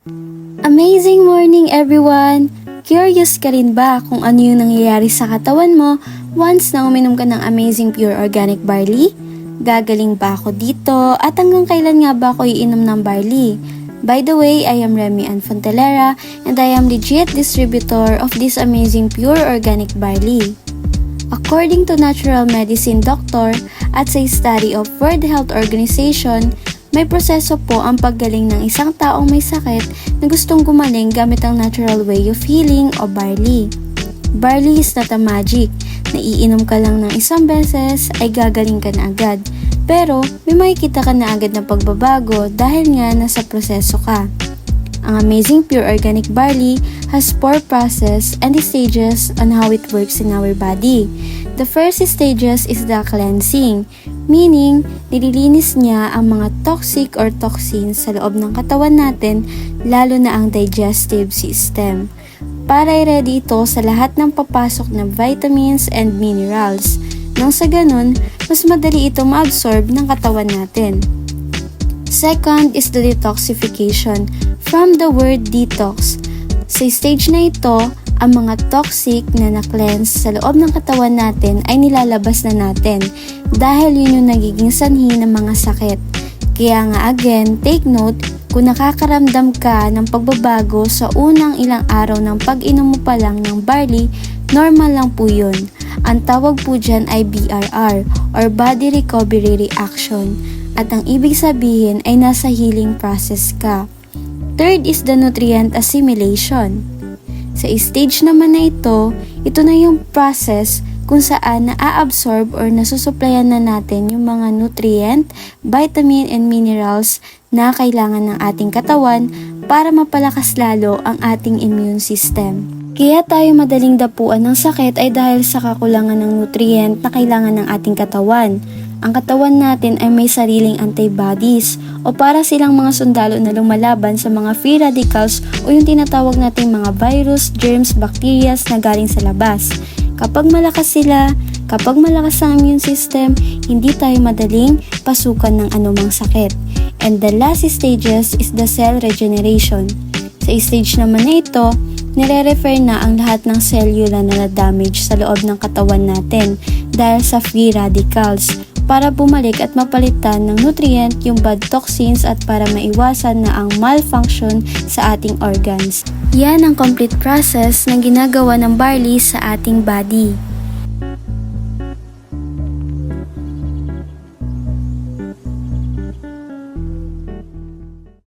Amazing morning everyone! Curious ka rin ba kung ano yung nangyayari sa katawan mo once na uminom ka ng Amazing Pure Organic Barley? Gagaling ba ako dito at hanggang kailan nga ba ako iinom ng barley? By the way, I am Remy Ann Fontelera and I am legit distributor of this Amazing Pure Organic Barley. According to Natural Medicine Doctor at sa study of World Health Organization, may proseso po ang paggaling ng isang taong may sakit na gustong gumaling gamit ang natural way of healing o barley. Barley is not a magic. Naiinom ka lang ng isang beses ay gagaling ka na agad. Pero may makikita ka na agad na pagbabago dahil nga nasa proseso ka. Ang Amazing Pure Organic Barley has 4 process and stages on how it works in our body. The first stages is the cleansing, meaning nililinis niya ang mga toxic or toxins sa loob ng katawan natin, lalo na ang digestive system, para i-ready ito sa lahat ng papasok na vitamins and minerals, nang sa ganun, mas madali ito ma-absorb ng katawan natin. Second is the detoxification, from the word detox. Sa stage na ito, ang mga toxic na na-cleanse sa loob ng katawan natin ay nilalabas na natin dahil yun yung nagiging sanhi ng mga sakit. Kaya nga again, take note, kung nakakaramdam ka ng pagbabago sa unang ilang araw ng pag-inom mo pa lang ng barley, normal lang po yun. Ang tawag po dyan ay BRR or Body Recovery Reaction at ang ibig sabihin ay nasa healing process ka. Third is the nutrient assimilation. Sa stage naman na ito na yung process kung saan na-absorb or nasusuplayan na natin yung mga nutrient, vitamin and minerals na kailangan ng ating katawan para mapalakas lalo ang ating immune system. Kaya tayo madaling dapuan ng sakit ay dahil sa kakulangan ng nutrient na kailangan ng ating katawan. Ang katawan natin ay may sariling antibodies o para silang mga sundalo na lumalaban sa mga free radicals o yung tinatawag nating mga virus, germs, bacteria na galing sa labas. Kapag malakas sila, kapag malakas ang immune system, hindi tayo madaling pasukan ng anumang sakit. And the last stages is the cell regeneration. Sa stage naman na ito, nire-refer na ang lahat ng cellular na na-damage sa loob ng katawan natin dahil sa free radicals, para bumalik at mapalitan ng nutrient yung bad toxins at para maiwasan na ang malfunction sa ating organs. Yan ang complete process na ginagawa ng barley sa ating body.